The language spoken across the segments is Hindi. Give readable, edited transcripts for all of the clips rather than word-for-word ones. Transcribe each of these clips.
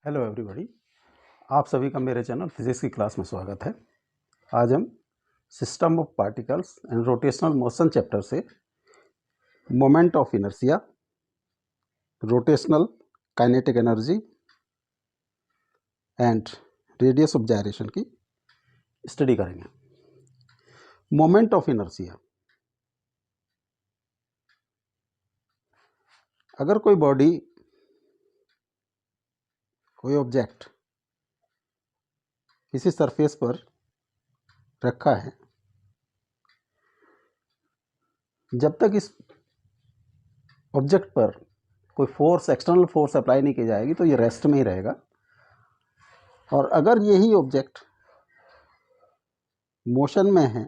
Hello everybody. आप सभी का मेरे चैनल फिजिक्स की क्लास में स्वागत है। आज हम system of particles and rotational motion chapter से moment of inertia, rotational kinetic energy and radius of gyration की स्टडी करेंगे। मोमेंट ऑफ इनर्शिया, अगर कोई बॉडी, कोई ऑब्जेक्ट किसी सरफेस पर रखा है, जब तक इस ऑब्जेक्ट पर कोई फोर्स, एक्सटर्नल फोर्स अप्लाई नहीं की जाएगी तो ये रेस्ट में ही रहेगा। और अगर यही ऑब्जेक्ट मोशन में है,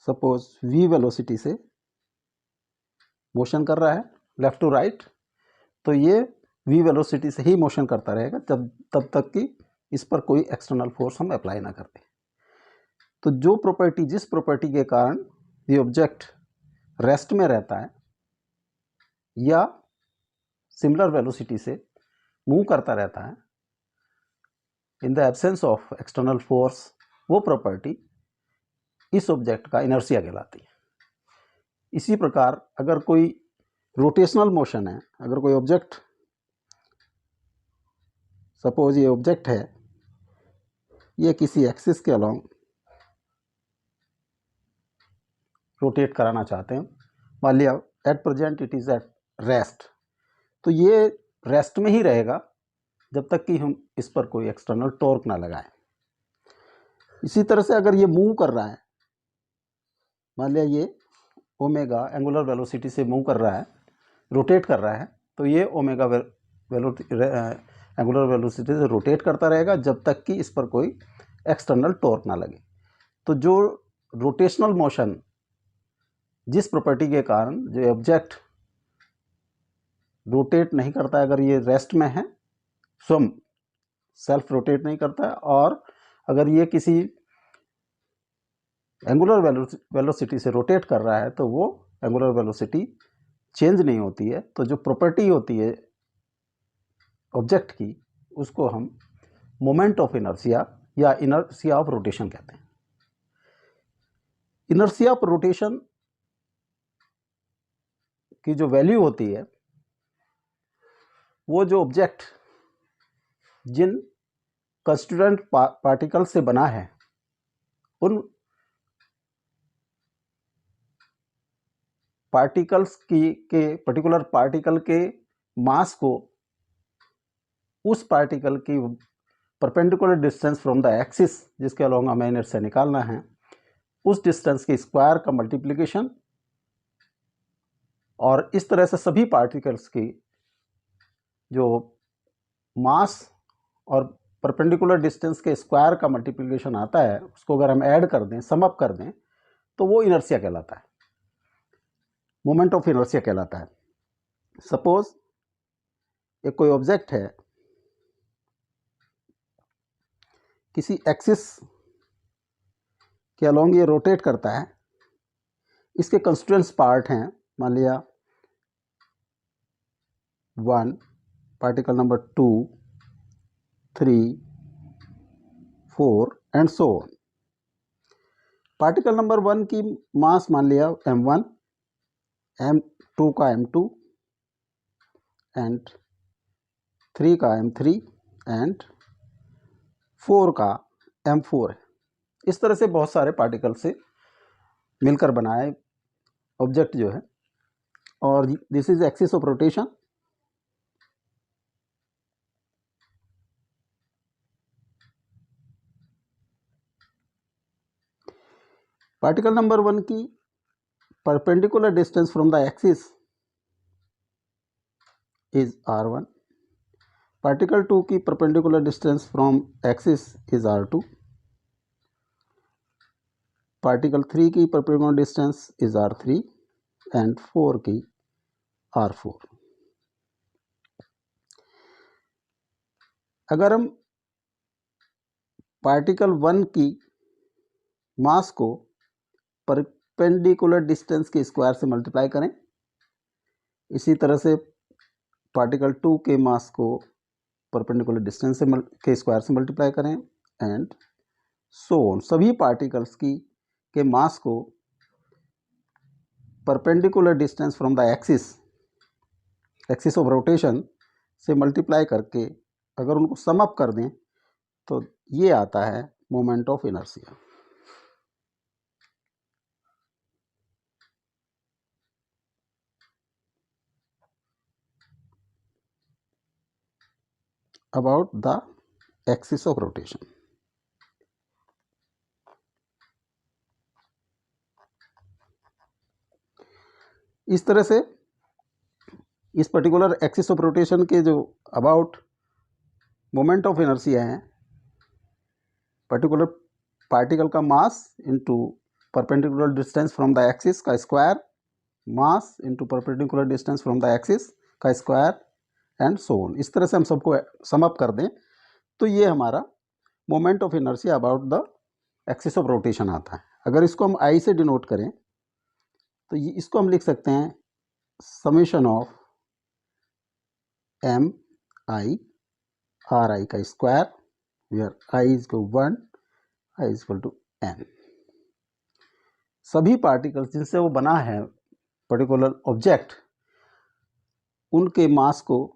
सपोज v वेलोसिटी से मोशन कर रहा है लेफ्ट टू राइट, तो ये v वेलोसिटी से ही मोशन करता रहेगा तब तक कि इस पर कोई एक्सटर्नल फोर्स हम अप्लाई ना करते। तो जिस प्रॉपर्टी के कारण ये ऑब्जेक्ट रेस्ट में रहता है या सिमिलर वेलोसिटी से मूव करता रहता है in the absence of external force, वो प्रॉपर्टी इस ऑब्जेक्ट का इनर्शिया कहलाती है। इसी प्रकार अगर कोई रोटेशनल मोशन है, अगर कोई ऑब्जेक्ट, सपोज ये ऑब्जेक्ट है, ये किसी एक्सिस के अलोंग रोटेट कराना चाहते हैं, मान लिया at present it is at rest, तो ये रेस्ट में ही रहेगा जब तक कि हम इस पर कोई एक्सटर्नल टॉर्क ना लगाएं। इसी तरह से अगर ये मूव कर रहा है, मान लिया ये ओमेगा एंगुलर वेलोसिटी से मूव कर रहा है, रोटेट कर रहा है, तो ये ओमेगा एंगुलर वेलोसिटी से रोटेट करता रहेगा जब तक कि इस पर कोई एक्सटर्नल टॉर्क ना लगे। तो जो रोटेशनल मोशन, जिस प्रॉपर्टी के कारण जो ऑब्जेक्ट रोटेट नहीं करता है, अगर ये रेस्ट में है, स्वयं सेल्फ रोटेट नहीं करता है, और अगर ये किसी एंगुलर वेलोसिटी से रोटेट कर रहा है तो वो एंगुलर वेलोसिटी चेंज नहीं होती है। तो जो प्रॉपर्टी होती है ऑब्जेक्ट की, उसको हम मोमेंट ऑफ इनर्शिया या इनर्शिया ऑफ रोटेशन कहते हैं। इनर्शिया ऑफ रोटेशन की जो वैल्यू होती है, वो जो ऑब्जेक्ट जिन कंस्टिट्यूएंट पार्टिकल से बना है, उन पार्टिकल्स के पर्टिकुलर पार्टिकल के मास को उस पार्टिकल की perpendicular distance from the axis जिसके अलोंग हमें इनर्शिया निकालना है, उस डिस्टेंस के स्क्वायर का मल्टीप्लिकेशन, और इस तरह से सभी पार्टिकल्स की जो मास और परपेंडिकुलर डिस्टेंस के स्क्वायर का मल्टीप्लिकेशन आता है, उसको अगर हम ऐड कर दें, सम अप कर दें, तो वो इनर्शिया कहलाता है, मोमेंट ऑफ इनर्शिया कहलाता है। सपोज एक कोई ऑब्जेक्ट है, किसी एक्सिस के अलोंग ये रोटेट करता है, इसके कंस्टिट्यूएंट्स पार्ट हैं, मान लिया 1, particle number 2, 3, 4 and so on. Particle number 1 की मास मान लिया m1, m2 का m2 एंड 3 का m3 एंड 4 का m4 है। इस तरह से बहुत सारे पार्टिकल से मिलकर बनाए ऑब्जेक्ट जो है, और this is axis of rotation. Particle number 1 की perpendicular distance from the axis is r1, particle 2 की perpendicular distance from axis is r2, particle 3 की perpendicular distance is r3 and 4 की r4। अगर हम पार्टिकल 1 की मास को परपेंडिकुलर डिस्टेंस के स्क्वायर से मल्टीप्लाई करें। इसी तरह से पार्टिकल 2 के मास को परपेंडिकुलर डिस्टेंस से के स्क्वायर से मल्टीप्लाई करें एंड सो ऑन। सभी पार्टिकल्स के मास को perpendicular distance from the axis of rotation से मल्टीप्लाई करके अगर उनको सम अप कर दें तो ये आता है moment of inertia. About the axis of rotation. इस तरह से इस पर्टिकुलर एक्सिस ऑफ रोटेशन के जो अबाउट मोमेंट ऑफ इनर्शिया है, पर्टिकुलर पार्टिकल का mass into perpendicular distance from the axis का square, mass into perpendicular distance from the axis का स्क्वायर एंड सो ऑन। इस तरह से हम सबको सम अप कर दें तो ये हमारा moment of inertia about the axis of rotation आता है। अगर इसको हम आई से डिनोट करें तो ये इसको हम लिख सकते हैं summation of M I R I का square where I is equal 1, I is equal to N. सभी पार्टिकल्स जिनसे वो बना है पर्टिकुलर ऑब्जेक्ट, उनके मास को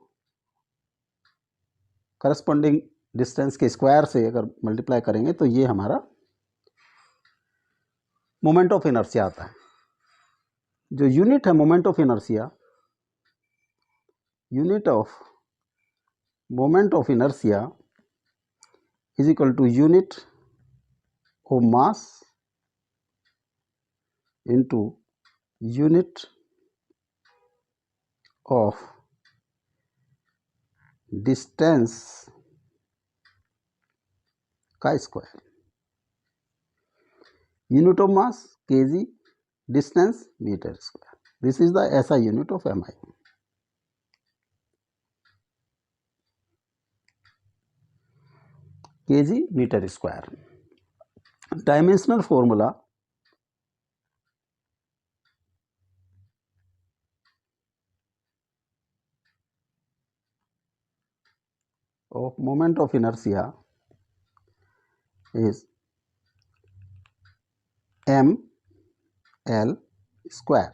करस्पॉन्डिंग डिस्टेंस के स्क्वायर से अगर मल्टीप्लाई करेंगे तो ये हमारा मोमेंट ऑफ इनर्शिया आता है। जो यूनिट है moment of inertia, unit of moment of inertia is equal to unit of mass into unit of distance का square. Unit of mass KG, distance metre square. This is the ऐसा unit of M I. KG metre square. Dimensional formula of moment of inertia is m l square।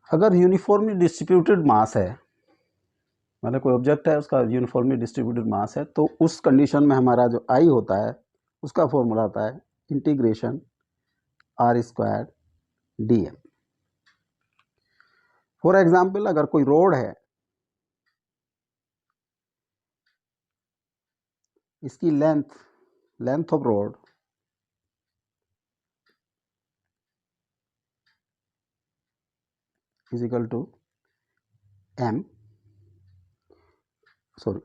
अगर यूनिफॉर्मली डिस्ट्रीब्यूटेड मास है, मतलब कोई ऑब्जेक्ट है उसका यूनिफॉर्मली डिस्ट्रीब्यूटेड मास है, तो उस कंडीशन में हमारा जो आई होता है उसका फॉर्मूला आता है integration r square d m. For example अगर कोई रोड है, इसकी length of rod is equal to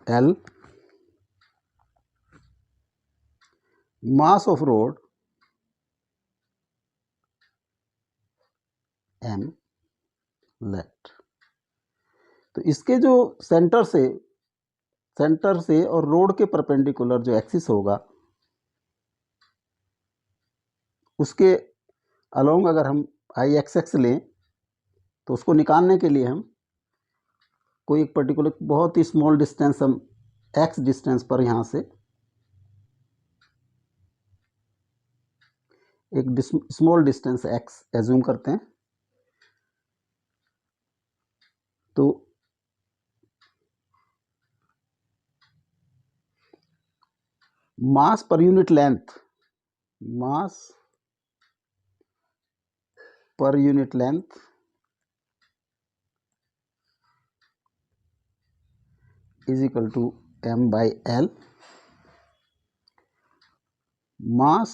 L, mass of road m let. तो इसके जो सेंटर से और रोड के परपेंडिकुलर जो एक्सिस होगा उसके अलोंग अगर हम आई एक्स लें तो उसको निकालने के लिए हम कोई एक पर्टिकुलर बहुत ही स्मॉल डिस्टेंस हम एक्स डिस्टेंस पर यहाँ से एक स्मॉल डिस्टेंस एक्स एज्यूम करते हैं। तो मास पर unit length is equal to m by l। mass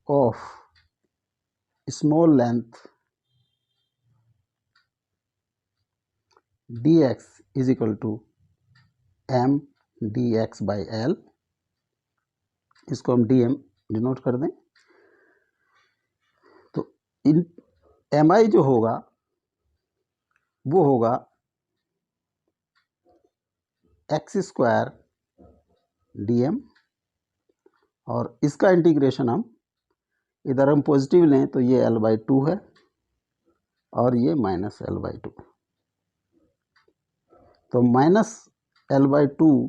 of small length dx is equal to m dx by l। इसको हम dm डिनोट कर दें। तो इन mi जो होगा वो होगा एक्स स्क्वायर dm, और इसका इंटीग्रेशन हम इधर हम पॉजिटिव लें तो ये L/2 है और ये -L/2, तो -L/2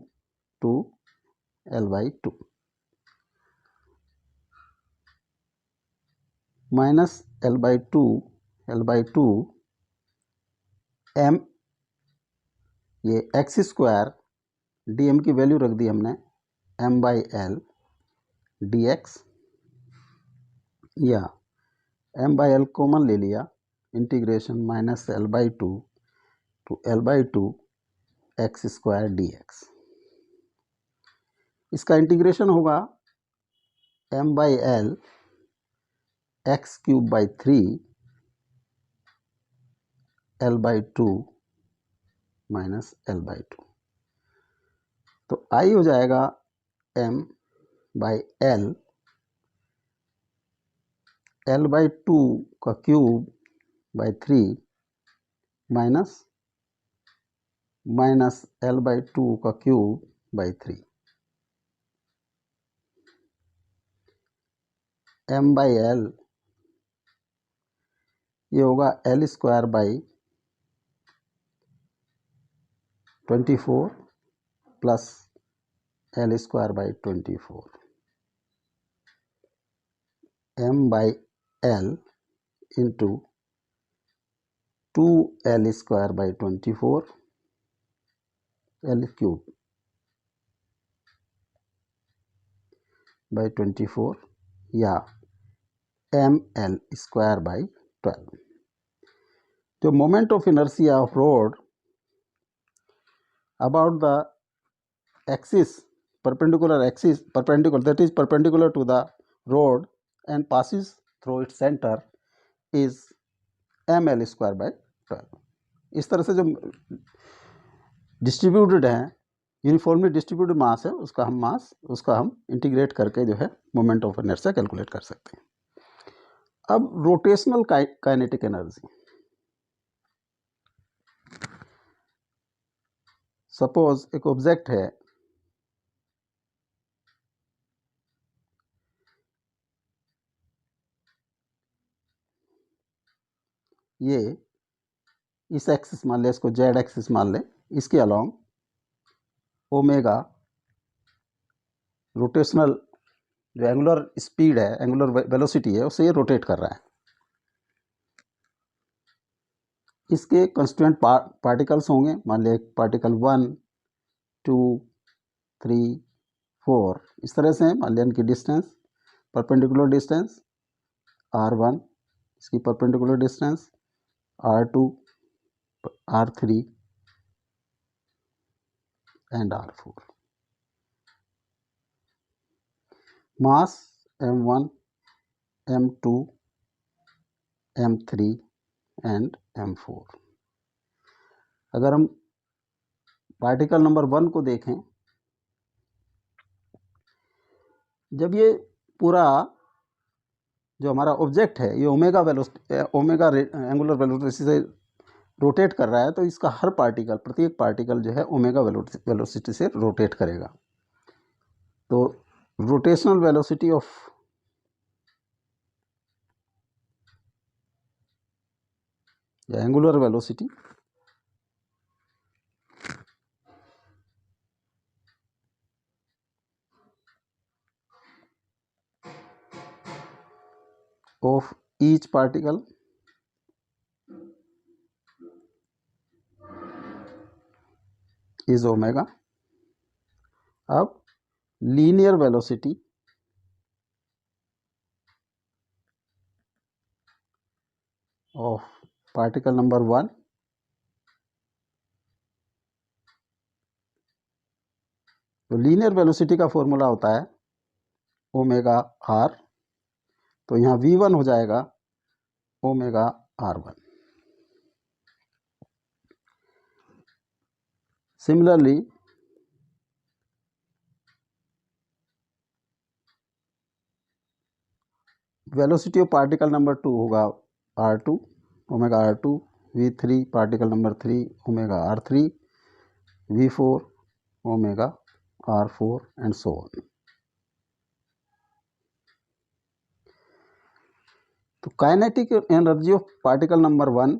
to L/2, -L/2 m, ये एक्स स्क्वायर dm की वैल्यू रख दी हमने m/l dx, या m/l कॉमन ले लिया, integration -L/2 to L/2 x square dx। इसका इंटीग्रेशन होगा m/l x³/3 L/2 -L/2, तो i हो जाएगा m/l L/2 का क्यूब बाई 3 माइनस L/2 का क्यूब बाई 3, m/l ये होगा L square by 24 plus L square by 24, m/l into 2L square by 24 L cube by 24, या ml स्क्वायर बाई 12। जो moment of inertia of road about the axis, perpendicular that is perpendicular to the road and passes through its center is ml square by 12। इस तरह से जो डिस्ट्रीब्यूटेड है, यूनिफॉर्मली डिस्ट्रीब्यूटेड मास है, उसका हम इंटीग्रेट करके जो है मोमेंट ऑफ इनर्शिया कैलकुलेट कर सकते हैं। अब रोटेशनल काइनेटिक एनर्जी, सपोज एक ऑब्जेक्ट है, ये इस एक्सिस मान ले, इसको जेड एक्सिस मान ले, इसके अलोंग ओमेगा रोटेशनल जो एंगुलर स्पीड है, एंगुलर वेलोसिटी है, उससे ये रोटेट कर रहा है। इसके कंस्टिट्यूएंट पार्टिकल्स होंगे, मान लिया पार्टिकल 1 2 3 4 इस तरह से, मान लिया इनकी डिस्टेंस, परपेंडिकुलर डिस्टेंस r1, इसकी perpendicular distance r2, r3 and r4, mass m1 m2 m3 and m4। अगर हम पार्टिकल नंबर 1 को देखें, जब ये पूरा जो हमारा ऑब्जेक्ट है ये ओमेगा एंगुलर वेलोसिटी से रोटेट कर रहा है, तो इसका हर पार्टिकल, प्रत्येक पार्टिकल जो है ओमेगा वेलोसिटी से रोटेट करेगा। तो rotational velocity of angular velocity of each particle is omega। अब linear velocity of particle number 1, तो लीनियर वेलोसिटी का फॉर्मूला होता है ओमेगा आर, तो यहाँ v1 हो जाएगा omega r1। Similarly velocity of particle number 2 होगा r2, omega r2, v3 particle number 3 omega r3, v4 omega R4 and so on. तो kinetic energy of particle number 1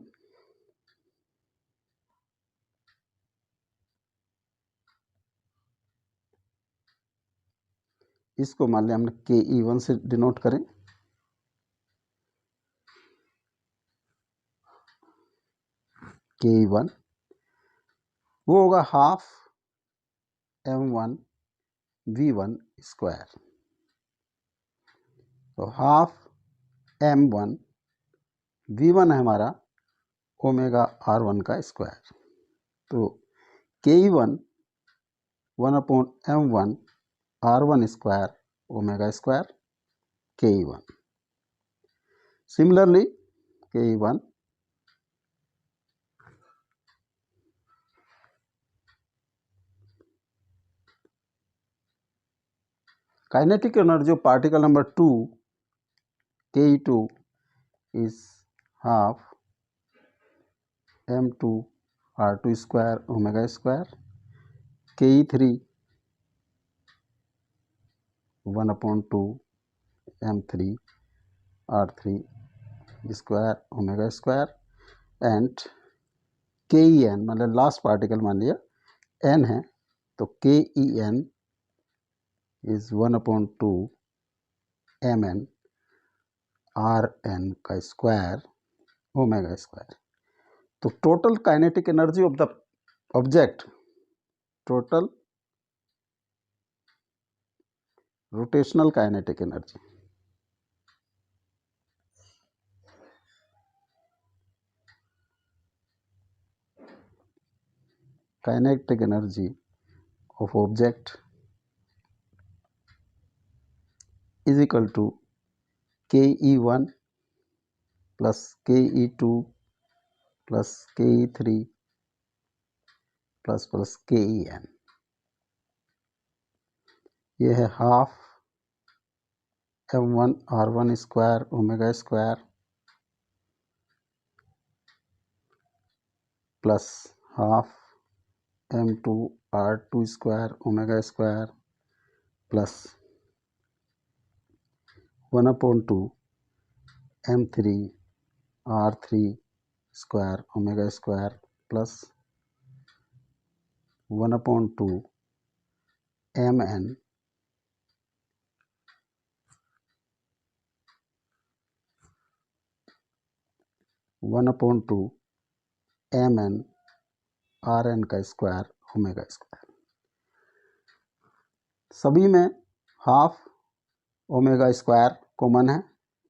इसको मान लिया हमने KE1 से डिनोट करें। KE1 वो होगा हाफ m1 v1 स्क्वायर। तो हाफ m1 v1 है हमारा ओमेगा R1 का स्क्वायर। तो KE1 1/m1 R1 square omega square KE1। Similarly, KE1 kinetic energy of particle number 2 KE2 is half m2 R2 square omega square KE3 1/2 m3 R3 square omega square and KEN मतलब लास्ट पार्टिकल मान लिया n है तो KEN is 1/2 mn Rn का स्क्वायर ओमेगा स्क्वायर। तो total kinetic energy of the object, total rotational kinetic energy, kinetic energy of object is equal to KE1 plus KE2 plus KE3 plus KEN। ये है half m1 R1 square omega square plus half m2 R2 square omega square plus 1/2 m3 R3 square omega square plus 1/2 mn mn Rn का स्क्वायर ओमेगा स्क्वायर। सभी में हाफ ओमेगा स्क्वायर कॉमन है,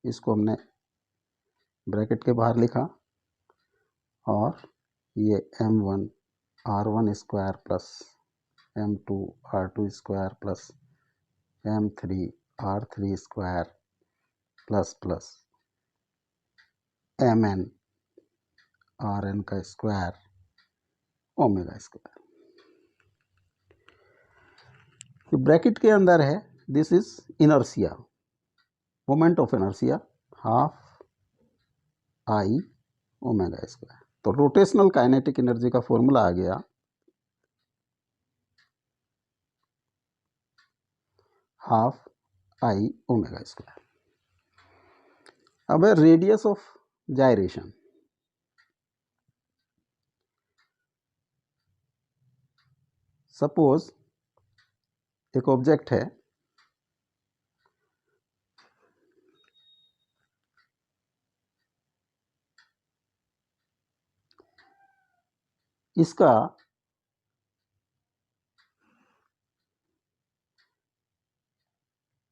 इसको हमने ब्रैकेट के बाहर लिखा और ये m1 R1 square plus m2 R2 square plus m3 R3 square plus plus mn Rn का स्क्वायर ओमेगा स्क्वायर। तो ब्रैकेट के अंदर है this is inertia, moment of inertia half I omega square. तो रोटेशनल काइनेटिक एनर्जी का फॉर्मूला आ गया हाफ आई ओमेगा स्क्वायर। अब है रेडियस ऑफ जायरेशन। सपोज एक ऑब्जेक्ट है, इसका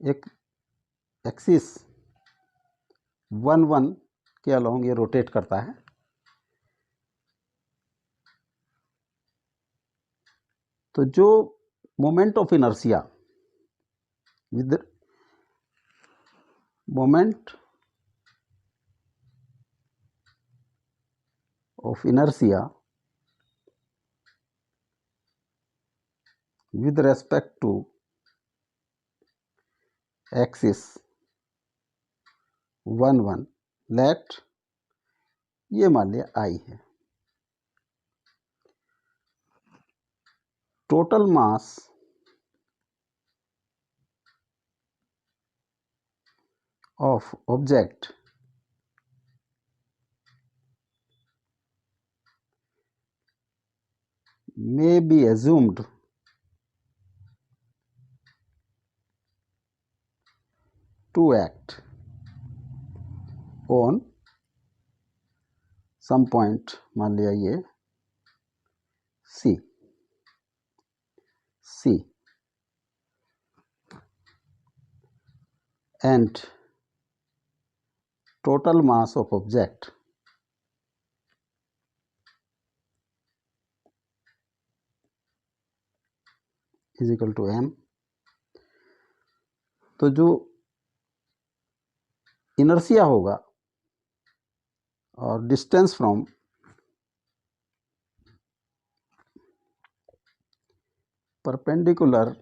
एक एक्सिस 1 के अलोंग ये रोटेट करता है। तो जो moment of inertia with moment of inertia with respect to axis 1 let ये मान लिया I है। total mass of object may be assumed to act on some point, मान लिया ये C and total mass of object is equal to m। तो जो इनर्शिया होगा और distance from perpendicular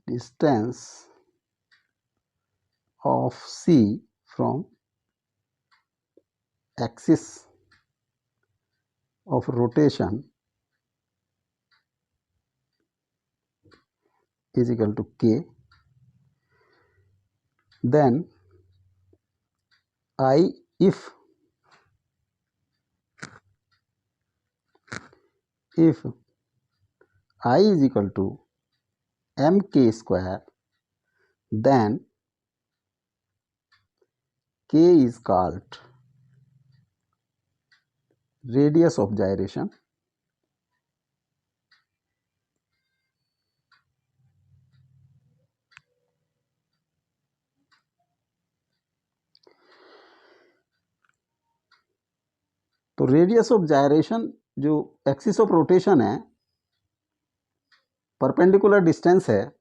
distance of C from axis of rotation is equal to k, then I if I is equal to mk square, then k is called radius of gyration तो रेडियस ऑफ जायरेशन जो एक्सिस ऑफ रोटेशन है, परपेंडिकुलर डिस्टेंस है,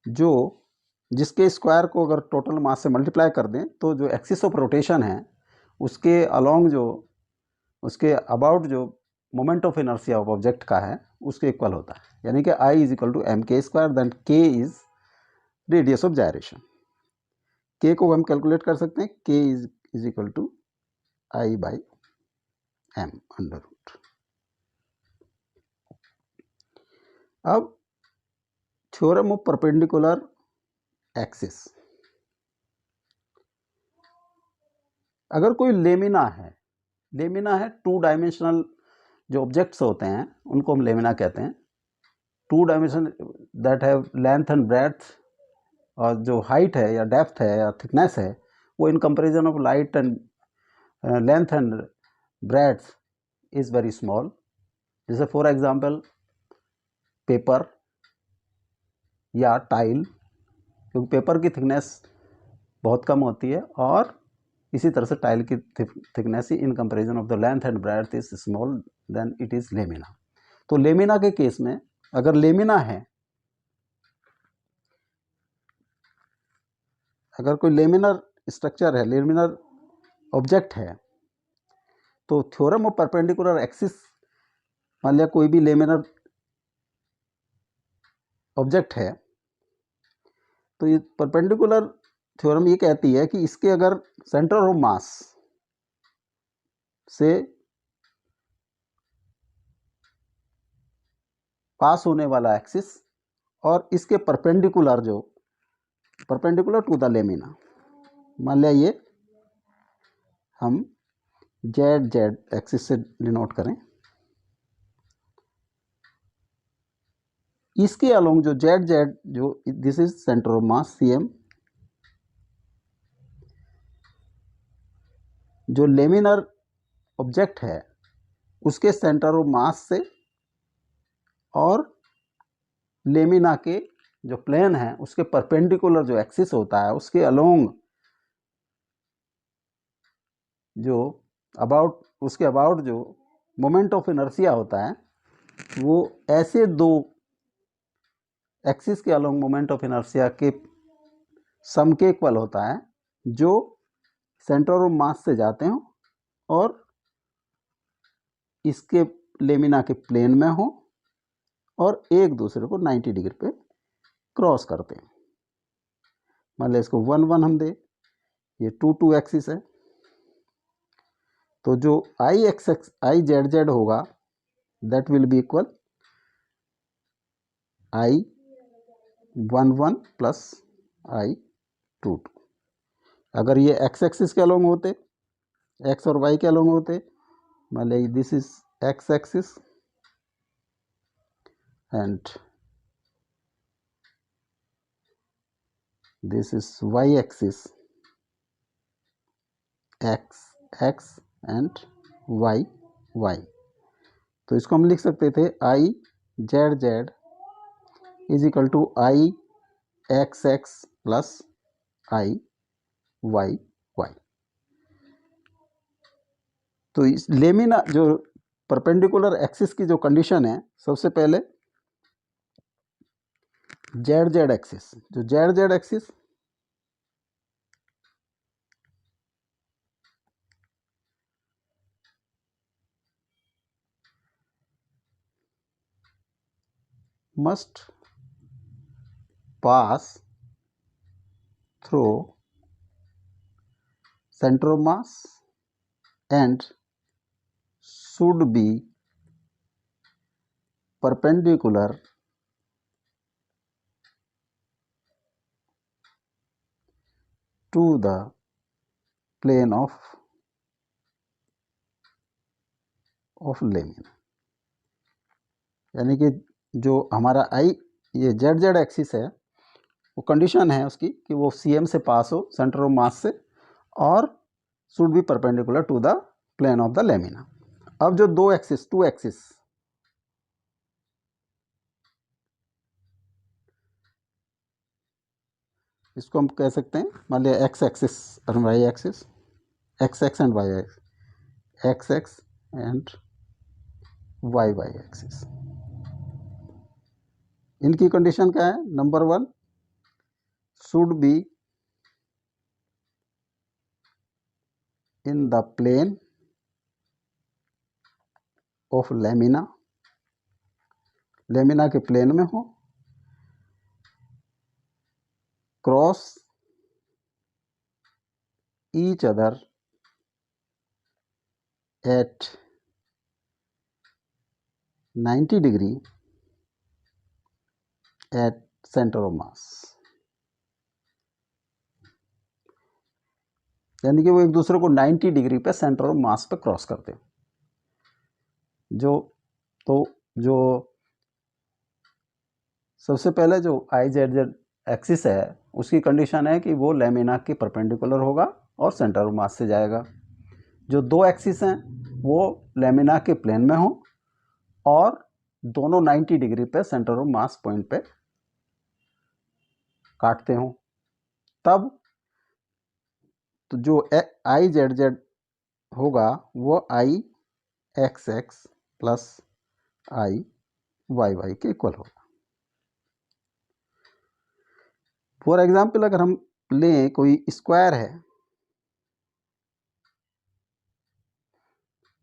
जो जिसके स्क्वायर को अगर टोटल मास से मल्टीप्लाई कर दें तो जो एक्सिस ऑफ रोटेशन है उसके अलोंग जो उसके अबाउट जो moment of inertia of object का है उसके इक्वल होता है, यानी कि I is equal to M K square, then K is radius of gyration. K को हम कैलकुलेट कर सकते हैं, K is equal to I by M under root. अब थ्योरम ऑफ परपेंडिकुलर एक्सिस, अगर कोई लेमिना है 2 डायमेंशनल जो ऑब्जेक्ट्स होते हैं उनको हम लेमिना कहते हैं। 2 dimension that have length and breadth, और जो हाइट है या डेप्थ है या थिकनेस है वो इन comparison of light and length and breadth is very small. जैसे फॉर एग्जांपल पेपर या टाइल, क्योंकि पेपर की थिकनेस बहुत कम होती है और इसी तरह से टाइल की thickness in comparison of the length and breadth is small, then it is lamina. तो लेमिना के केस में अगर लेमिना है, अगर कोई लेमिनर स्ट्रक्चर है, लेमिनर ऑब्जेक्ट है, तो थ्योरम ऑफ परपेंडिकुलर एक्सिस, मान लिया कोई भी लेमिनर ऑब्जेक्ट है, तो ये परपेंडिकुलर थ्योरम ये कहती है कि इसके अगर सेंटर ऑफ मास से पास होने वाला एक्सिस और इसके परपेंडिकुलर टू द लेमिना, मान लिया ये हम जेड एक्सिस से डिनोट करें, इसके अलोंग जो जेड जो this is centre of mass CM, जो लेमिनर ऑब्जेक्ट है उसके सेंटर ऑफ मास से और लेमिना के जो प्लेन है उसके परपेंडिकुलर जो एक्सिस होता है उसके अलोंग जो उसके अबाउट जो मोमेंट ऑफ इनर्शिया होता है वो ऐसे 2 एक्सिस के अलोंग मोमेंट ऑफ इनर्शिया के सम के इक्वल होता है जो सेंटर ऑफ मास से जाते हो और इसके लेमिना के प्लेन में हो और एक दूसरे को 90 डिग्री पे क्रॉस करते हैं। मान लिया इसको 1 1 हम दे, ये 2 2 एक्सिस है, तो जो I X X I Z Z होगा that will be equal I 1 1 plus I 2 2। अगर ये एक्स एक्सिस के अलोंग होते, एक्स और वाई के अलोंग होते, मान लिया this is X axis and this is y axis, x x and y y। तो इसको हम लिख सकते थे I Z Z is equal to I X X plus I Y Y. तो इस लेमिना जो परपेंडिकुलर एक्सिस की जो कंडीशन है, सबसे पहले जेड जेड एक्सिस, जो Z Z axis must pass through center of mass and should be perpendicular to the plane of lamina. यानी कि जो हमारा आई ये जेड जेड एक्सिस है, वो कंडीशन है उसकी कि वो सीएम से पास हो, सेंटर ऑफ मास से, और should be perpendicular to the plane of the lamina. अब जो दो एक्सिस, टू एक्सिस, इसको हम कह सकते हैं, मान लिया एक्स एक्सिस और Y axis, X X and Y X, X X and Y Y axis. इनकी कंडीशन क्या है? Number 1 should be in the plane of lamina, lamina के प्लेन में हो, cross each other at 90 degree at centre of mass. यानी कि वो एक दूसरे को 90 डिग्री पे सेंटर ऑफ मास पे क्रॉस करते हैं। जो सबसे पहले जो आई जेड जेड एक्सिस है, उसकी कंडीशन है कि वो लेमिना के परपेंडिकुलर होगा और सेंटर ऑफ मास से जाएगा। जो दो एक्सिस हैं वो लेमिना के प्लेन में हो और दोनों 90 डिग्री पे सेंटर ऑफ मास पॉइंट पे काटते हो, तब तो जो आई जेड जेड होगा वो आई X X plus I Y Y के इक्वल होगा। फॉर एग्जाम्पल अगर हम लें कोई स्क्वायर है,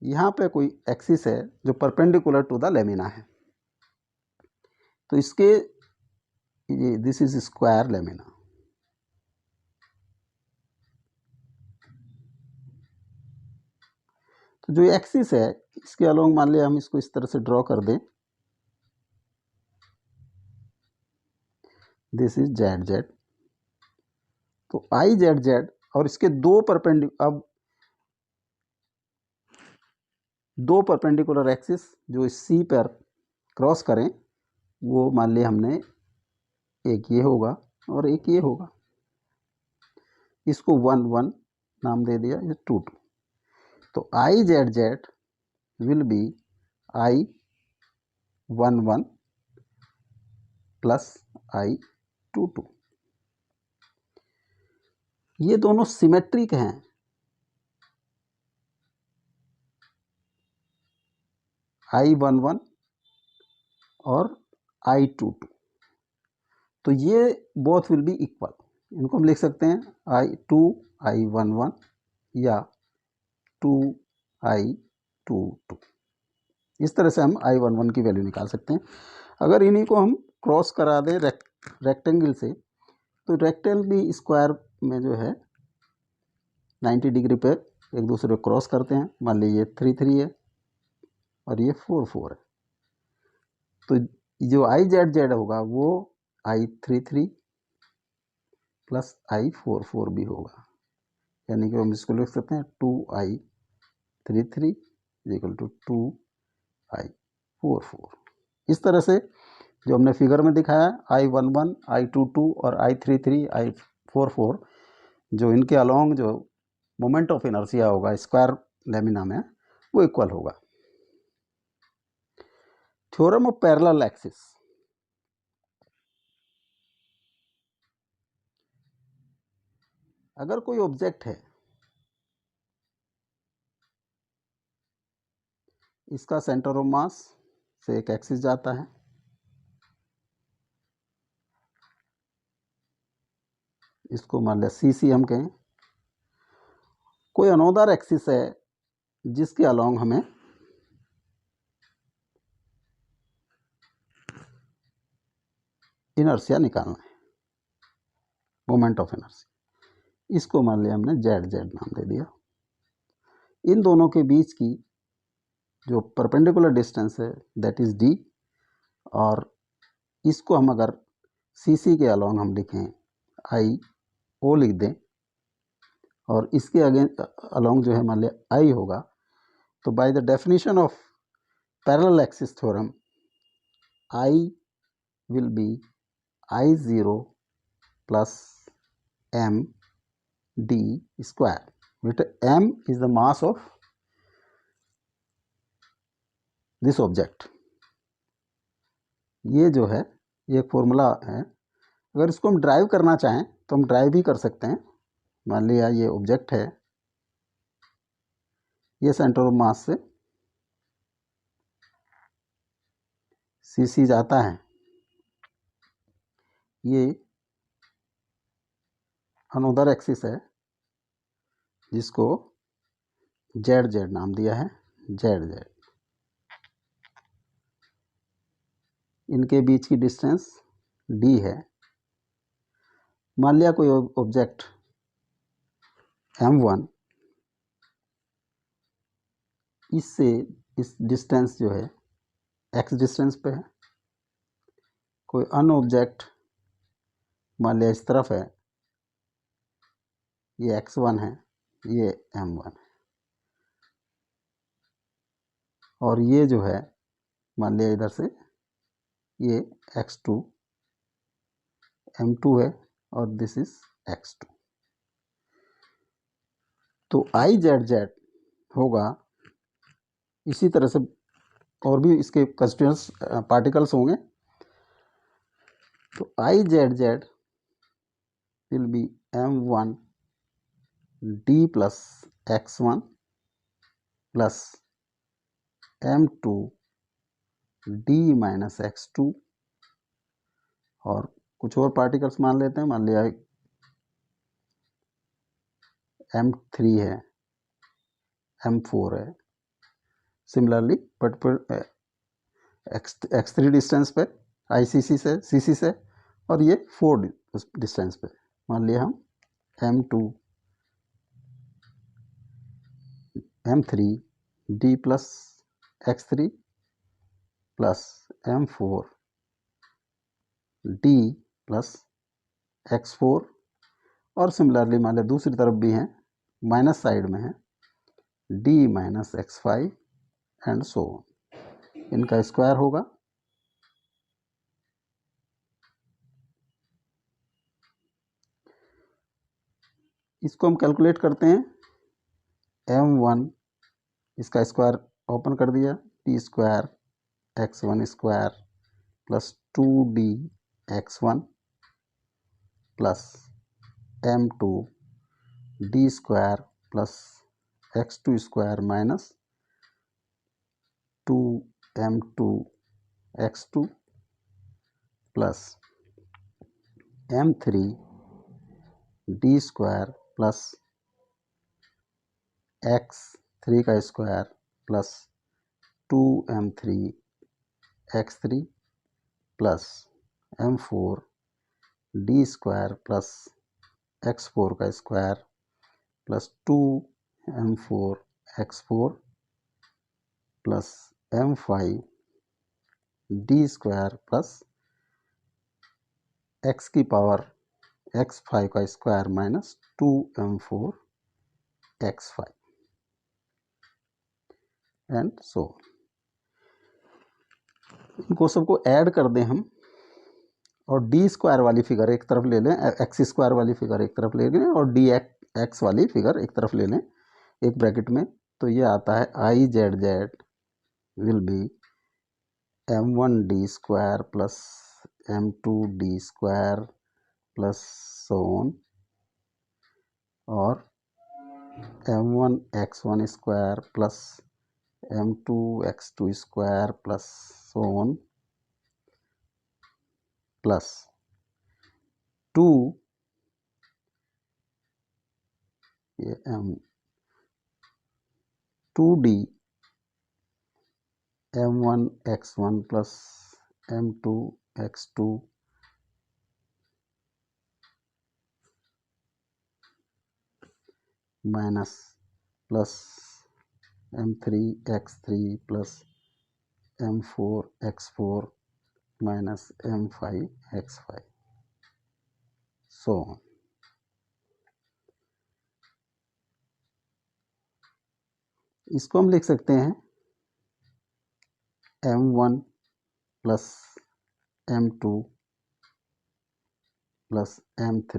यहाँ पे कोई एक्सिस है जो परपेंडिकुलर टू द लेमिना है, तो इसके ये दिस इज स्क्वायर लेमिना। तो जो एक्सिस है इसके अलोंग मान लिया हम इसको इस तरह से ड्रॉ कर दें, दिस इज जेड जेड। तो आई जेड जेड और इसके दो परपेंडिकुलर एक्सिस जो इस सी पर क्रॉस करें, वो मान लिया हमने एक ये होगा और एक ये होगा, इसको 1 1 नाम दे दिया, ये 2 2। तो I Z Z will be I 1 1 plus I 2 2। ये दोनों सिमेट्रिक हैं, आई 1 1 और आई 2 2। तो ये बोथ विल बी इक्वल। इनको हम लिख सकते हैं आई 2 आई 1 1 या 2 I22। इस तरह से हम I11 की वैल्यू निकाल सकते हैं। अगर इन्हीं को हम क्रॉस करा दें रेक्टेंगल से, तो रेक्टेंगल भी स्क्वायर में जो है 90 डिग्री पे एक दूसरे को क्रॉस करते हैं। मान लीजिए ये 3 3 है और ये 4 4 है, तो जो IZ होगा वो I33 प्लस I44 भी होगा, यानी कि हम इसको लिख सकते हैं 2I33 इक्वल टू 2I44। इस तरह से जो हमने फिगर में दिखाया I11, I22 और I33, I44, जो इनके अलोंग जो मोमेंट ऑफ इनर्शिया होगा स्क्वायर लेमिना में, वो इक्वल होगा। Theorem of parallel axis. अगर कोई ऑब्जेक्ट है, इसका सेंटर ऑफ मास से एक एक्सिस जाता है, इसको मान लिया CC हम कहें। कोई अनोदर एक्सिस है जिसके अलोंग हमें इनर्शिया निकालना है, मोमेंट ऑफ इनर्शिया। इसको मान लिया हमने ZZ नाम दे दिया। इन दोनों के बीच की जो परपेंडिकुलर डिस्टेंस है दैट इज D, और इसको हम अगर CC के अलोंग हम लिखें IO लिख दें, और इसके अलोंग जो है मान लिया I होगा, तो by the definition of parallel axis theorem I will be I0 plus md square, where m is the mass of this object। ये जो है ये फॉर्मूला है। अगर इसको हम ड्राइव करना चाहें तो हम ड्राइव भी कर सकते हैं। मान लिया ये ऑब्जेक्ट है, ये सेंटर ऑफ मास से CC जाता है, ये अनोदर एक्सिस है जिसको ZZ नाम दिया है, ZZ। इनके बीच की डिस्टेंस D है। मान लिया कोई ऑब्जेक्ट M1 इससे इस डिस्टेंस जो है X डिस्टेंस पे है। कोई अन्य ऑब्जेक्ट मान लिया इस तरफ है, ये X1 है, ये M1 है, और ये जो है मान लिया इधर से ये X2 M2 है और दिस इज X2। तो IZZ होगा इसी तरह से, और भी इसके कंस्टिट्यूएंट्स पार्टिकल्स होंगे। तो IZZ will be M1 D plus X1 plus M2 D minus X2, और कुछ और पार्टिकल्स मान लेते हैं। मान लिया M3 है, M4 है। सिमिलरली बट X3 डिस्टेंस पे ICC से CC से, और ये 4 डिस्टेंस पे मान लिया हम M2 M3 D plus X3 plus M4 D plus X4, और सिमिलरली मान लिया दूसरी तरफ भी हैं, माइनस साइड में है D minus X5 and so on. इनका स्क्वायर होगा इसको हम कैलकुलेट करते हैं। M1 इसका स्क्वायर ओपन कर दिया, T square X1 square plus 2D X1 plus M2 D square plus X2 square minus 2M2 X2 plus M3 D square plus X3 3 का square plus 2m3x3 plus m4 D square plus x4 का square plus 2m4x4 plus m5 D square plus x की पावर x5 का square minus 2m4x5 and so इनको सबको ऐड कर दें हम और डी स्क्वायर वाली फिगर एक तरफ ले लें, एक्स स्क्वायर वाली फिगर एक तरफ ले लें और डी एक्स वाली फिगर एक तरफ ले लें एक ब्रैकेट में। तो ये आता है आई Z Z will B m1 D square plus m2 D square plus so on और m1 x1 square plus m2 x2 square plus so on plus 2 ये m2d m1 x1 plus m2 x2 minus plus m3 x3 plus m4 x4 minus m5 x5 सो इसको हम लिख सकते हैं m1 plus m2 plus m3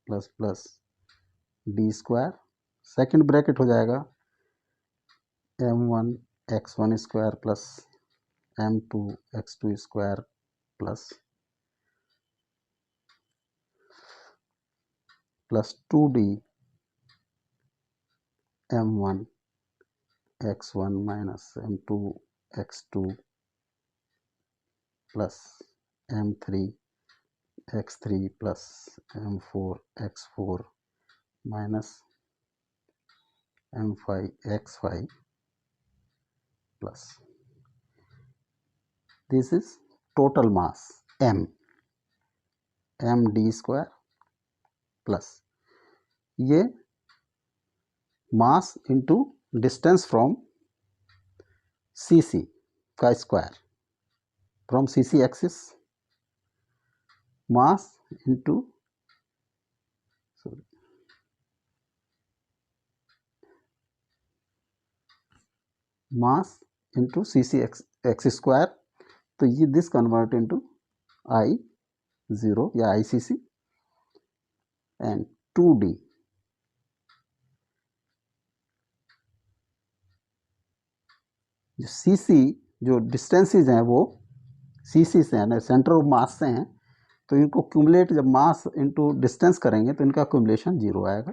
plus plus D square, second bracket हो जाएगा m1 x1 square plus m2 x2 square plus 2d m1 x1 minus m2 x2 plus m3 x3 plus m4 x4 minus m5 x5 plus this is total mass m D square plus ये mass into distance from CC का square from CC axis mass into mass into CC axis square, तो ये दिस कन्वर्ट इंटू I0 या ICC एंड 2D जो CC जो डिस्टेंसेज हैं वो CC से हैं, सेंटर ऑफ मास से हैं, तो इनको क्यूमुलेट जब मास इंटू डिस्टेंस करेंगे तो इनका क्यूमुलेशन 0 आएगा।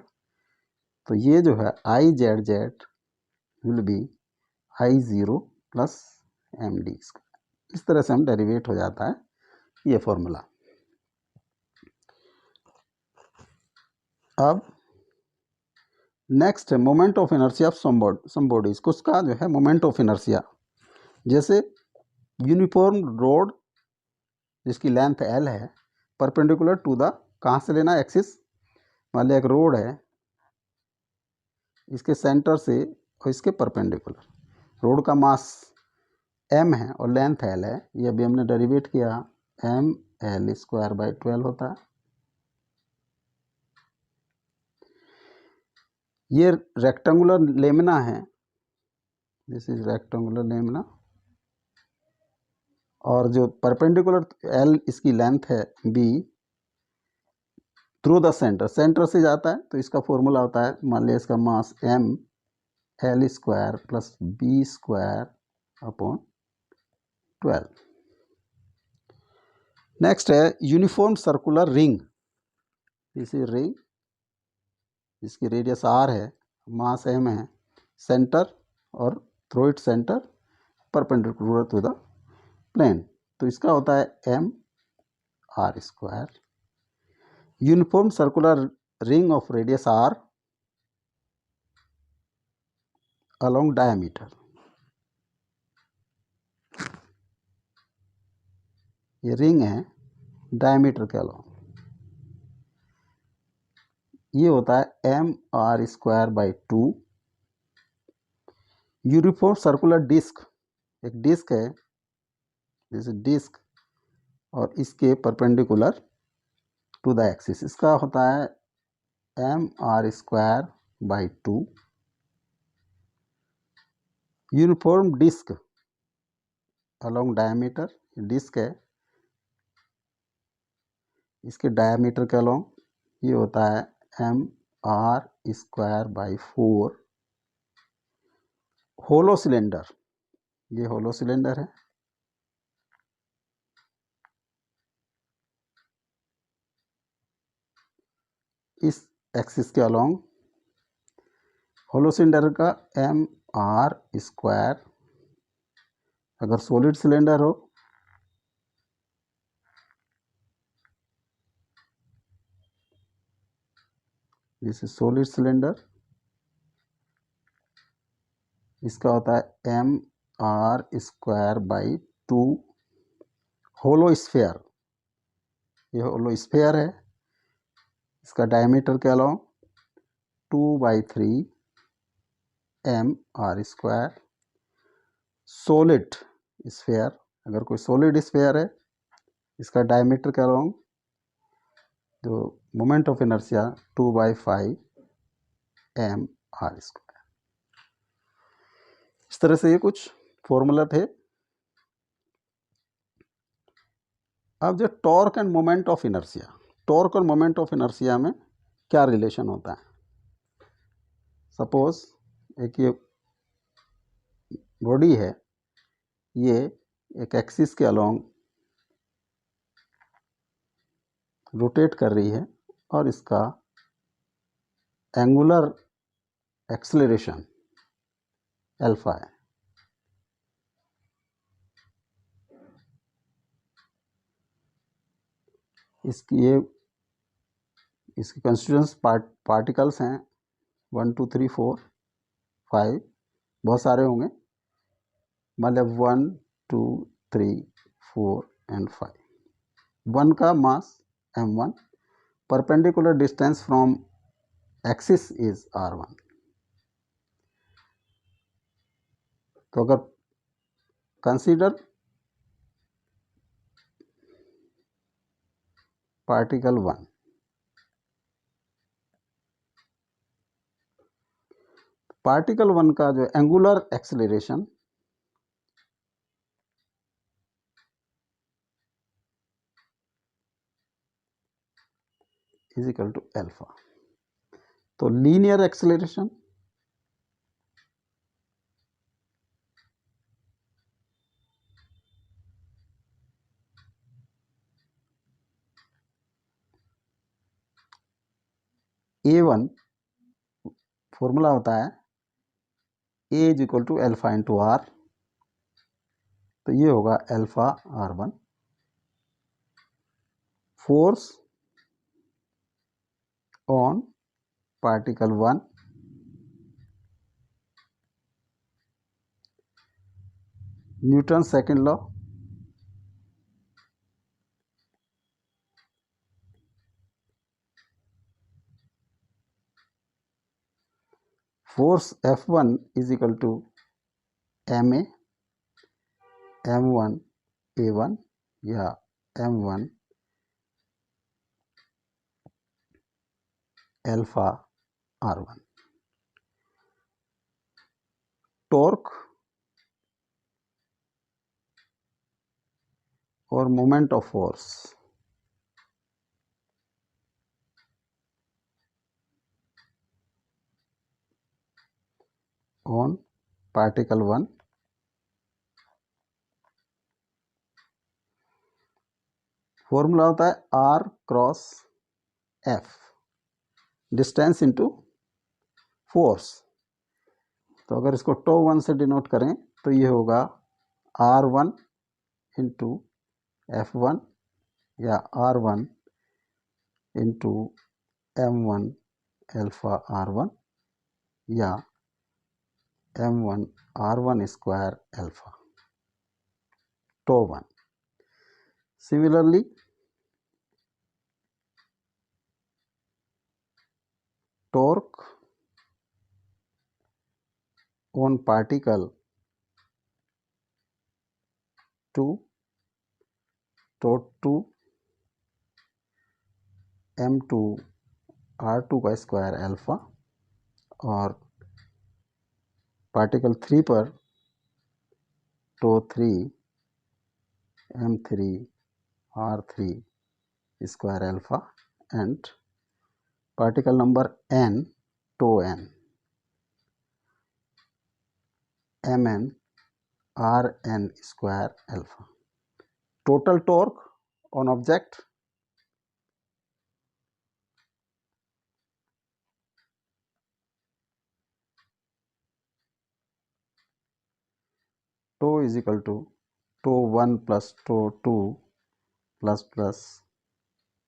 तो ये जो है आई Z Z will B I0 plus MD square. इस तरह से हम डेरिवेट हो जाता है ये फॉर्मूला। अब नेक्स्ट है moment of inertia of some bodies. कुछ का जो है मोमेंट ऑफ इनर्शिया, जैसे यूनिफॉर्म रोड जिसकी लेंथ L है परपेंडिकुलर टू द, कहाँ से लेना एक्सिस, मान लिया एक रोड है इसके सेंटर से और इसके परपेंडिकुलर, रोड का मास m है और लेंथ L है, ये अभी हमने डेरिवेट किया mL स्क्वायर बाई 12 होता है। ये रेक्टेंगुलर लेमिना है, दिस इज रेक्टेंगुलर लेमिना, और जो परपेंडिकुलर L इसकी लेंथ है B through the centre, centre से जाता है तो इसका फॉर्मूला होता है, मान लिया इसका mass m L square plus B square upon 12। Next है uniform circular ring, this is ring जिसकी रेडियस R है, मास m है, सेंटर और through it centre perpendicular to the plane, तो इसका होता है m R square. Uniform circular ring of radius R along diameter, ये रिंग है डायमीटर के अलॉन्ग, ये होता है mr²/2। यूनिफॉर्म सर्कुलर डिस्क, एक डिस्क है जैसे डिस्क, और इसके परपेंडिकुलर टू द एक्सिस, इसका होता है mr²/2। Uniform disc along diameter, disc है, इसके डायमीटर के अलोंग ये होता है mr²/4। होलो सिलेंडर, ये होलो सिलेंडर है, इस एक्सिस के अलोंग होलो सिलेंडर का mr², अगर सॉलिड सिलेंडर हो दिस इज सॉलिड सिलेंडर, इसका होता है mr²/2। होलो स्फेयर, ये होलो स्फेयर है, इसका डायमीटर के अलोंग 2/3 mr²। सॉलिड स्फेयर, अगर कोई सॉलिड स्फेयर है, इसका डायमीटर के अलोंग जो मोमेंट ऑफ इनर्शिया 2/5 mr²। इस तरह से ये कुछ फॉर्मूला थे। अब जो torque and moment of inertia, torque और मोमेंट ऑफ इनर्शिया में क्या रिलेशन होता है। सपोज एक ये बॉडी है, ये एक एक्सिस के अलोंग रोटेट कर रही है और इसका एंगुलर एक्सेलरेशन अल्फा है। इसकी कंस्टिट्यूएंट्स पार्टिकल्स हैं 1 2 3 4 5, बहुत सारे होंगे, मतलब 1 2 3 4 एंड 5। 1 का मास m1, perpendicular distance from axis is r1। तो अगर कंसीडर पार्टिकल 1, पार्टिकल 1 का जो angular acceleration is equal to alpha. तो लीनियर एक्सेलरेशन a1, फॉर्मूला होता है a is equal to alpha into are, तो ये होगा alpha r1। Force on particle 1, Newton second law, force F1 is equal to ma m1 a1 या m1 अल्फा r1। टॉर्क और moment of force on particle 1, formula होता है r cross f, distance into force. तो अगर इसको टो 1 से डिनोट करें तो ये होगा r1 इंटू f1 या r1 into m1 alpha r1 या m1 r1 square alpha, tau 1. Similarly, torque on particle 2 tau 2 m2 r2 का स्क्वायर अल्फा, और पार्टिकल 3 पर tau 3 m3 r3 square alpha, and particle number n tau n mn rn square alpha. Total torque on object tau is equal to tau 1 plus tau 2 plus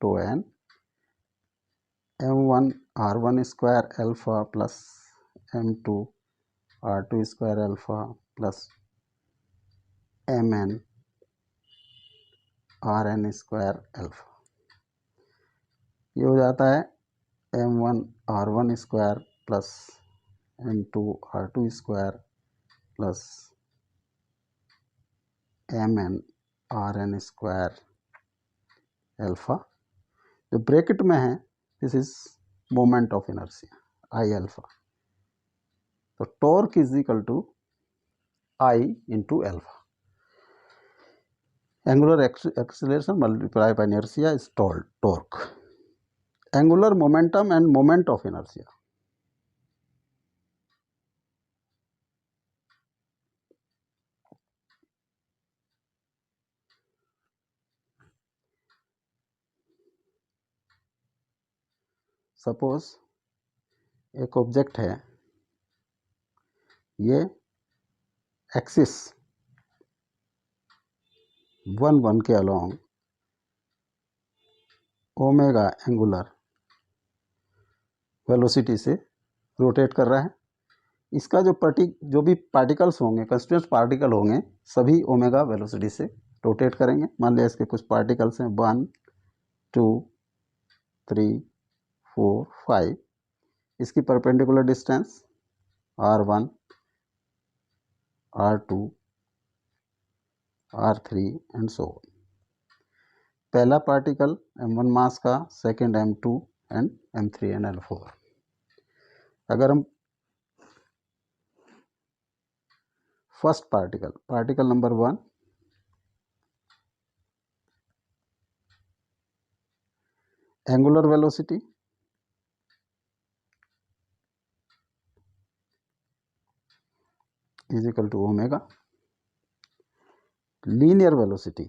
tau n m1 r1 square alpha plus m2 r2 square alpha plus mn rn square alpha. ये हो जाता है m1 r1 square plus m2 r2 square plus mn rn square alpha. जो ब्रैकेट में है this is moment of inertia I alpha. तो torque is equal to I into alpha. Angular acceleration multiply by inertia is torque. Angular momentum and moment of inertia. Suppose एक ऑब्जेक्ट है, ये एक्सिस 1 के अलोंग ओमेगा एंगुलर वेलोसिटी से रोटेट कर रहा है. इसका जो भी पार्टिकल्स होंगे, कंस्टिट्यूएंट पार्टिकल होंगे, सभी ओमेगा वेलोसिटी से रोटेट करेंगे. मान लिया इसके कुछ पार्टिकल्स हैं 1 2 3 4 5. इसकी perpendicular distance r1 r2 r3 and so on. पहला पार्टिकल m1 मास का, second m2 and m3 and l4. अगर हम first particle number 1 angular velocity is equal to omega. Linear velocity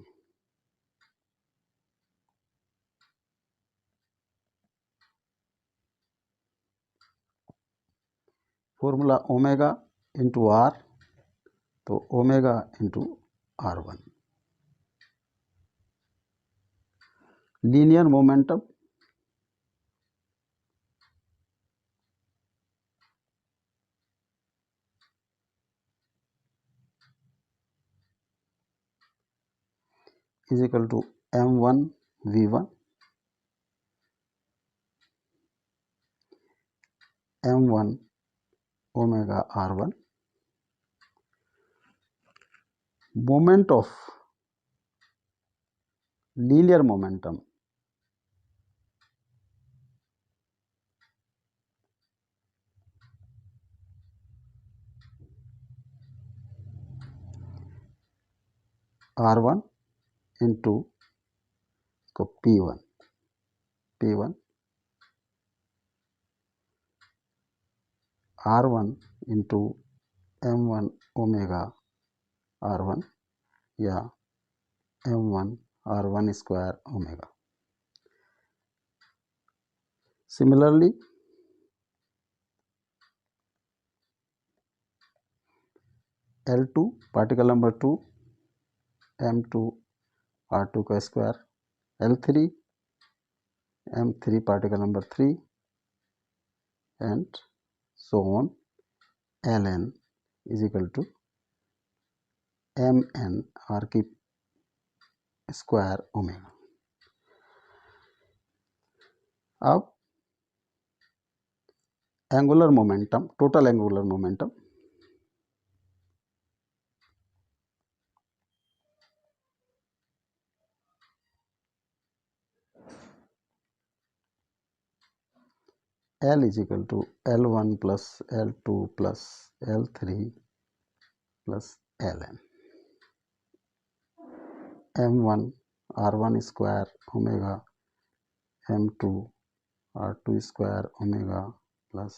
formula omega into are, तो omega into r1. Linear momentum is equal to m1 v1 m1 omega r1. Moment of linear momentum r1 into p1 r1 into m1 omega r1 या m1 r1 square omega. Similarly, L2 particle number 2 m2 r2 का square, L3 m3 particle number 3 and so on ln is equal to mn r की स्क्वायर ओमेगा। अब angular momentum, total angular momentum, L is equal to L1 plus L2 plus L3 plus Ln, m1 r1 square omega m2 r2 square omega plus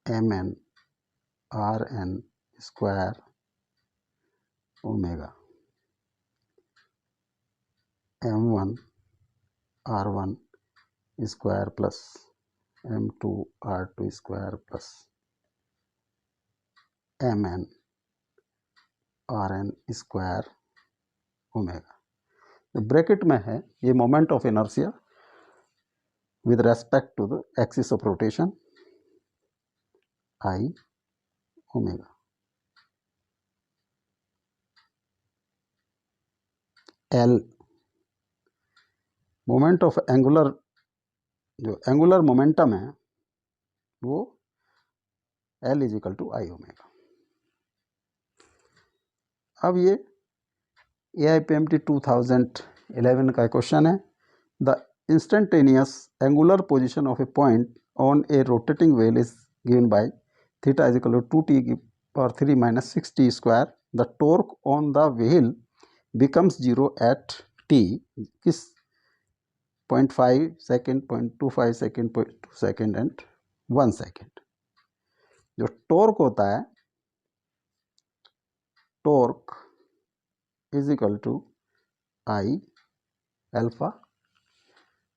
mn rn square omega m1 r1 square plus m2 r2 square plus mn rn square omega. तो ब्रैकेट में है ये moment of inertia with respect to the axis of rotation I omega, L moment of angular, जो एंगुलर मोमेंटम है वो L is equal to I omega. अब ये AIPMT 2011 का क्वेश्चन है। The instantaneous angular position of a point on a rotating wheel is given by theta is equal to 2t⁻³ - 6t square. The torque on the wheel becomes 0 at t, किस 0.5 second, 0.25 second, 0.2 second and 1 second. जो टॉर्क होता है, torque is equal to I alpha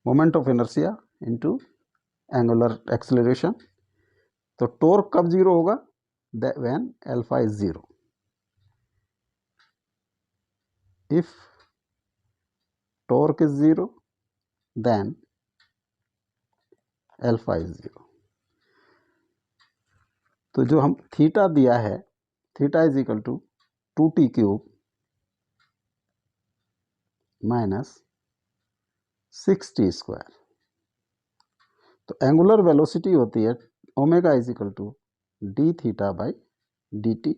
moment of inertia into angular acceleration. तो टॉर्क कब जीरो होगा? When alpha is zero. If torque is zero then alpha is zero. तो जो हम थीटा दिया है, theta is equal to 2t³ minus 6t square. तो एंगुलर वेलोसिटी होती है omega is equal to d theta by d t,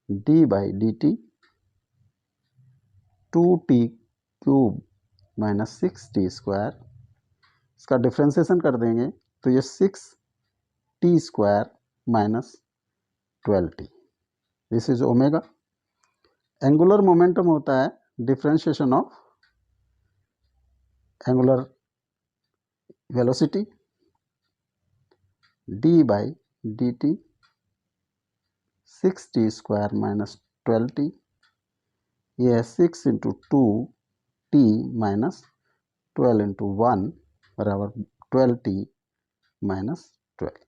d by d t 2t³ minus 6t square. इसका डिफ्रेंसिएशन कर देंगे तो ये 6t square minus 12t, this is omega. Angular momentum होता है differentiation of angular velocity, D by d T 6t square minus 12t, ये है 6 इंटू 2t माइनस 12 इंटू 1 बराबर 12t माइनस 12।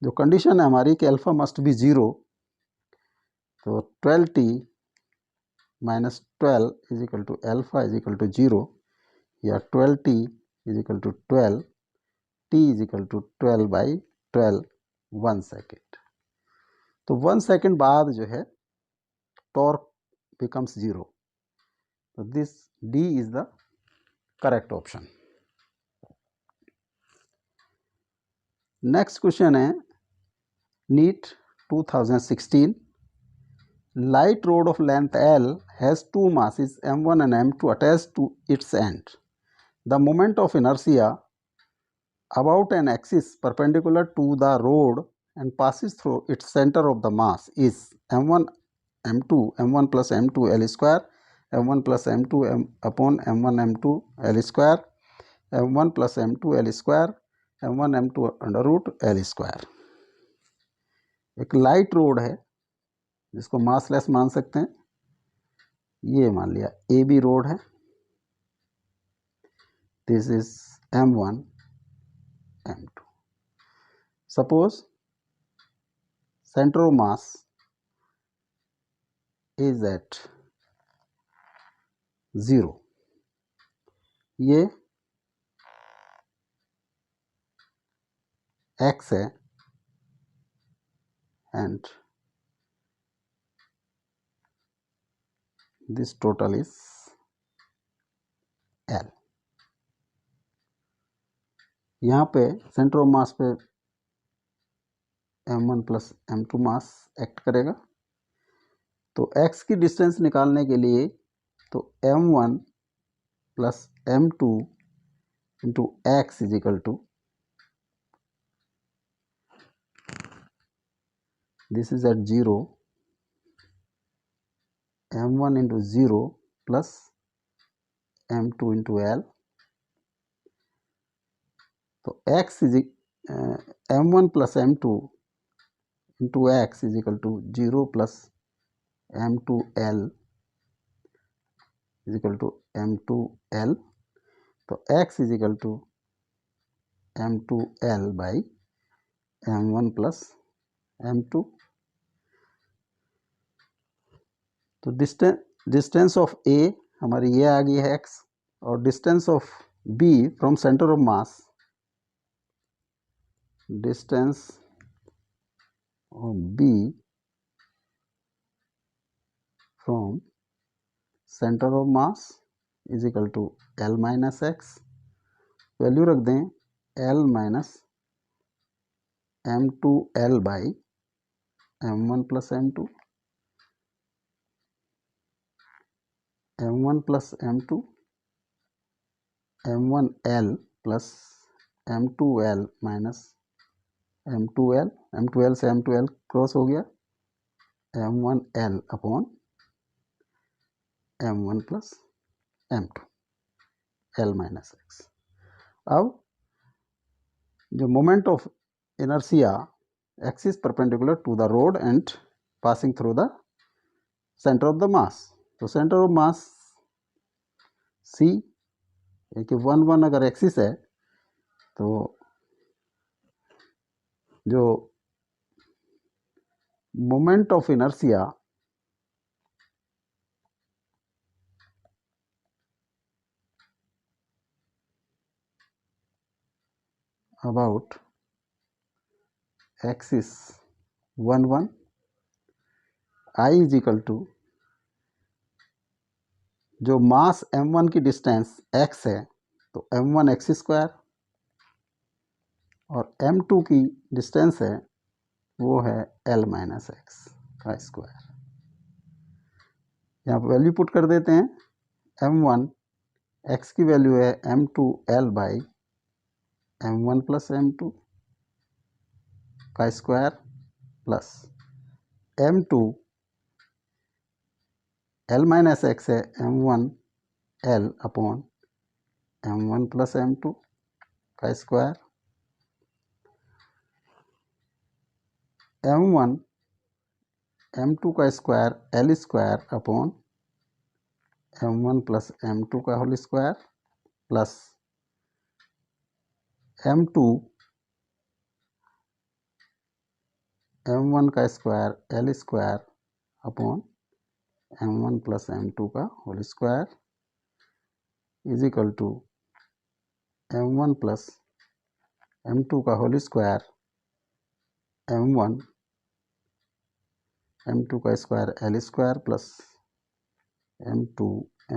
जो कंडीशन है हमारी कि अल्फा मस्ट बी जीरो, तो 12t minus 12 is equal to alpha is equal to zero, या 12t is equal to 12, t is equal to 12 by 12 1 second. तो 1 सेकेंड बाद जो है टॉर्क बिकम्स जीरो। तो this D is the correct option. Next question है NEET 2016. Light rod of length L has two masses M1 and M2 attached to its end. The moment of inertia about an axis perpendicular to the rod and passes through its center of the mass is M1 M2 M1 plus M2 L square, M1 plus M2 upon M1 M2 L square, M1 plus M2 L square, M1 M2 under root L square. एक लाइट रोड है जिसको मासलेस मान सकते हैं, ये मान लिया AB रोड है, this is M1 M2। Suppose centre of mass is at 0, ये x है and this total is L। यहाँ पे सेंटर ऑफ मास पे m1 प्लस m2 मास एक्ट करेगा। तो x की डिस्टेंस निकालने के लिए तो m1 plus m2 into x is equal to, this is at 0, m1 into 0 plus m2 into L। तो x is m1 plus m2 into x is equal to 0 plus m2L is equal to m2L। तो x is equal to m2L by m1 plus m2। तो डिस्टेंस ऑफ A हमारी ये आ गई है x, और distance of B from centre of mass, distance of B from centre of mass is equal to L minus x. Value रख दें L minus m2L by m1 plus m2, m1 plus m2, m1L plus m2L minus m2L, m2L से m2L क्रॉस हो गया, m1L upon m1 plus m2, L minus x. अब जो moment of inertia x is perpendicular to the rod and passing through the center of the mass। तो सेंटर ऑफ मास C, एक 1 अगर एक्सिस है तो जो moment of inertia about axis 1 I is equal to, जो मास m1 की डिस्टेंस x है तो m1 एक्स स्क्वायर, और m2 की डिस्टेंस है वो है L माइनस एक्स का स्क्वायर। यहाँ पर वैल्यू पुट कर देते हैं, m1 x की वैल्यू है m2L by m1 plus m2 का square plus m2 L minus x है m1L upon m1 plus m2 का स्क्वायर, m1 m2 का square L square upon m1 plus m2 का whole square plus m2 m1 का square L square upon m1 plus m2 का whole square is equal to m1 plus m2 का होल स्क्वायर m1 m2 का square L square plus m2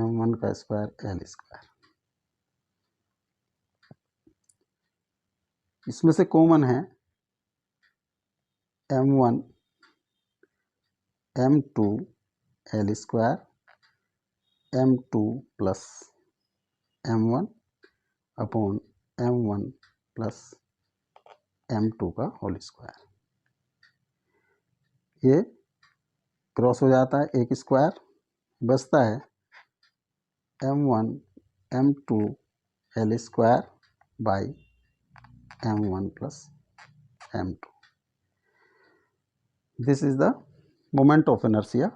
m1 का स्क्वायर L स्क्वायर। इसमें से कॉमन है m1 m2 L square, m2 plus m1 upon m1 plus m2 का होल स्क्वायर। ये क्रॉस हो जाता है, एक स्क्वायर बचता है m1 m2 L square by m1 plus m2। This is the moment of inertia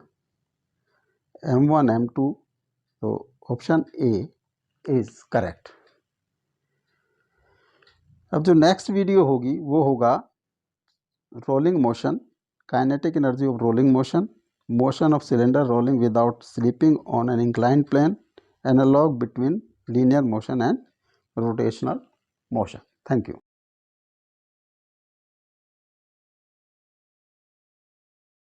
m1 m2। तो ऑप्शन ए इज करेक्ट। अब जो नेक्स्ट वीडियो होगी वो होगा rolling motion, kinetic energy of rolling motion, motion of cylinder rolling without slipping on an inclined plane, analog between linear motion and rotational motion. Thank you.